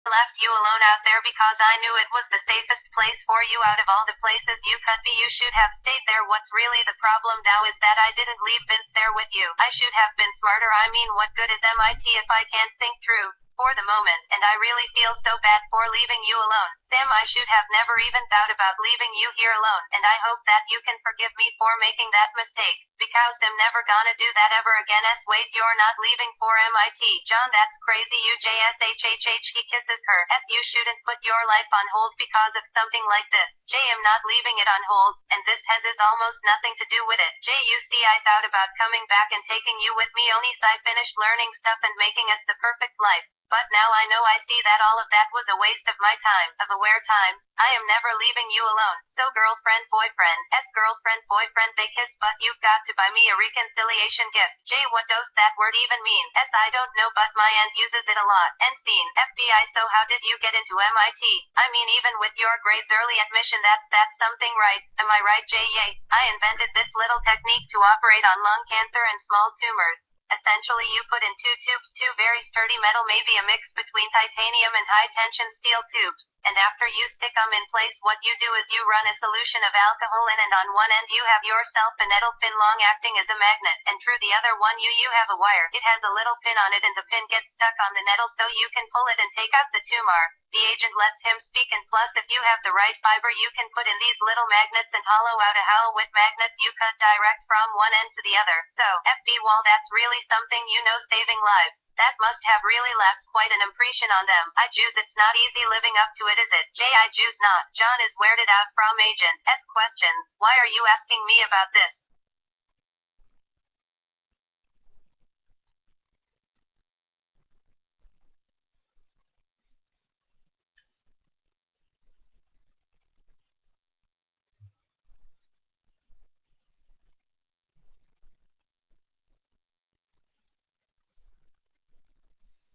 Left you alone out there because I knew it was the safest place for you out of all the places you could be. You should have stayed there. What's really the problem now is that I didn't leave Vince there with you. I should have been smarter. I mean, what good is MIT if I can't think through for the moment, and I really feel so bad for leaving you alone. Sam, I should have never even thought about leaving you here alone, and I hope that you can forgive me for making that mistake, because I'm never gonna do that ever again. Wait, you're not leaving for MIT. John, that's crazy. He kisses her. You shouldn't put your life on hold because of something like this. I'm not leaving it on hold, and this has almost nothing to do with it. You see, I thought about coming back and taking you with me only I finished learning stuff and making us the perfect life. But now I know I see that all of that was a waste of my time, of aware time. I am never leaving you alone. So girlfriend, boyfriend, girlfriend, boyfriend, they kiss, but you've got to buy me a reconciliation gift. What does that word even mean? I don't know, but my aunt uses it a lot. End scene. FBI, so how did you get into MIT? I mean, even with your grades early admission, that's something, right? Am I right, I invented this little technique to operate on lung cancer and small tumors. Essentially, you put in two tubes, two very sturdy metal, maybe a mix between titanium and high-tension steel tubes. And after you stick them in place, what you do is you run a solution of alcohol in, and on one end you have yourself a nettle pin long acting as a magnet, and through the other one you have a wire. It has a little pin on it, and the pin gets stuck on the nettle so you can pull it and take out the tumor. The agent lets him speak, and plus if you have the right fiber you can put in these little magnets and hollow out a hole with magnets you cut direct from one end to the other. So, FB Wall, that's really something, saving lives. That must have really left quite an impression on them. I choose it's not easy living up to it, is it? I choose not. John is weirded out from Agent S questions. Why are you asking me about this?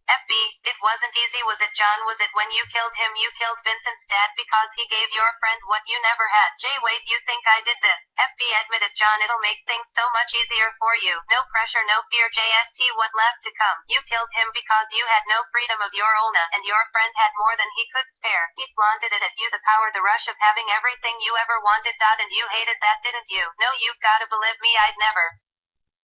FB, it wasn't easy, was it, John? Was it when you killed him? You killed Vincent's dad because he gave your friend what you never had. Wait, you think I did this? FB, admit it, John, it'll make things so much easier for you. No pressure, no fear, what left to come? You killed him because you had no freedom of your own, and your friend had more than he could spare. He flaunted it at you, the power, the rush of having everything you ever wanted, and you hated that, didn't you? No, you've gotta believe me, I'd never.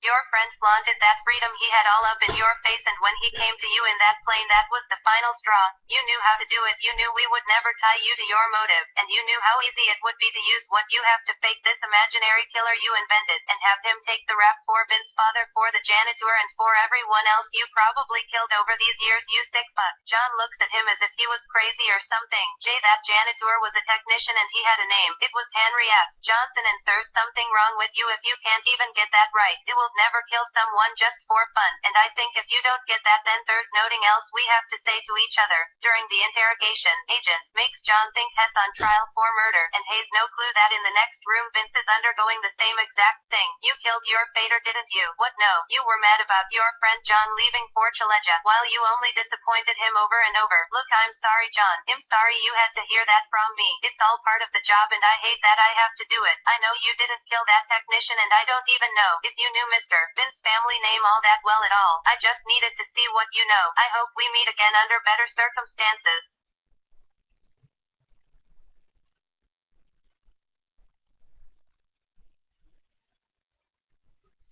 Your friend flaunted that freedom he had all up in your face, and when he came to you in that plane, that was the final straw. You knew how to do it. You knew we would never tie you to your motive, and you knew how easy it would be to use what you have to fake this imaginary killer you invented, and have him take the rap for Vince's father, for the janitor, and for everyone else you probably killed over these years, you sick fuck. John looks at him as if he was crazy or something. That janitor was a technician and he had a name. It was Henry F. Johnson, and there's something wrong with you if you can't even get that right. It will never kill someone just for fun, and I think if you don't get that, then there's nothing else we have to say to each other. During the interrogation, Agent makes John think Hess on trial for murder, and has no clue that in the next room Vince is undergoing the same exact thing. You killed your fader, didn't you? What, no? You were mad about your friend John leaving for Chaleja, while you only disappointed him over and over. Look, I'm sorry, John. I'm sorry you had to hear that from me. It's all part of the job, and I hate that I have to do it. I know you didn't kill that technician, and I don't even know if you knew Mr. Vince's family name all that well at all. I just needed to see what you know. I hope we meet again under better circumstances.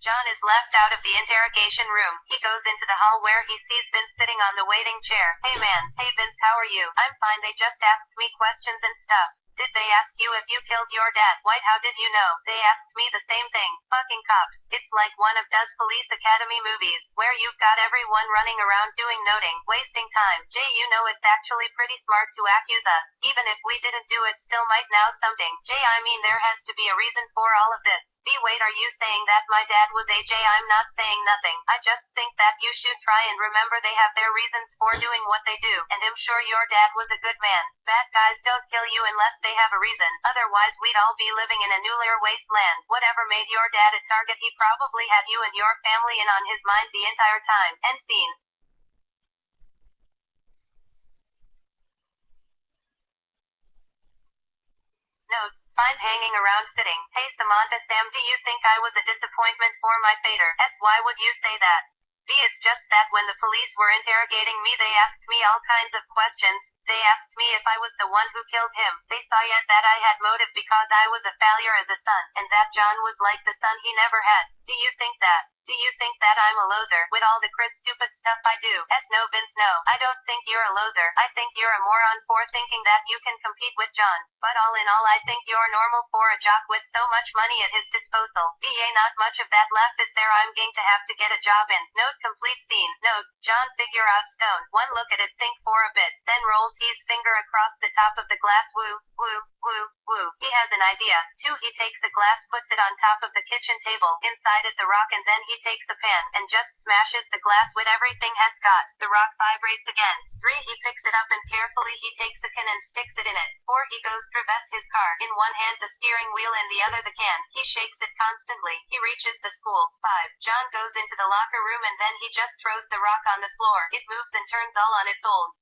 John is left out of the interrogation room. He goes into the hall where he sees Vince sitting on the waiting chair. Hey man, hey Vince, how are you? I'm fine, they just asked me questions and stuff. Did they ask you if you killed your dad? White, how did you know? They asked me the same thing. Fucking cops. It's like one of those police academy movies, where you've got everyone running around doing nothing, wasting time. It's actually pretty smart to accuse us. Even if we didn't do it, still might know something. I mean, there has to be a reason for all of this. Wait, are you saying that my dad was AJ? I'm not saying nothing. I just think that you should try and remember they have their reasons for doing what they do, and I'm sure your dad was a good man. Bad guys don't kill you unless they have a reason, otherwise we'd all be living in a nuclear wasteland. Whatever made your dad a target, he probably had you and your family in on his mind the entire time. End scene. Note, find hanging around sitting. Hey Samantha, Sam, do you think I was a disappointment for my fader? Why would you say that? B. It's just that when the police were interrogating me they asked me all kinds of questions. They asked me if I was the one who killed him. They saw yet that I had motive because I was a failure as a son, and that John was like the son he never had. Do you think that? Do you think that I'm a loser with all the stupid stuff I do? No, Vince, no. I don't think you're a loser. I think you're a moron for thinking that you can compete with John. But all in all, I think you're normal for a jock with so much money at his disposal. Not much of that left is there. I'm going to have to get a job in. Note complete scene. Note, John figure out stone. 1 look at it, think for a bit, then rolls his finger across the top of the glass. Woo, woo, woo, woo. He has an idea. 2. He takes a glass, puts it on top of the kitchen table. Inside it the rock, and then he takes a pan and just smashes the glass with everything has got. The rock vibrates again. 3. He picks it up and carefully he takes a can and sticks it in it. 4. He goes traverse his car. In one hand the steering wheel, in the other the can. He shakes it constantly. He reaches the school. 5. John goes into the locker room and then he just throws the rock on the floor. It moves and turns all on its own.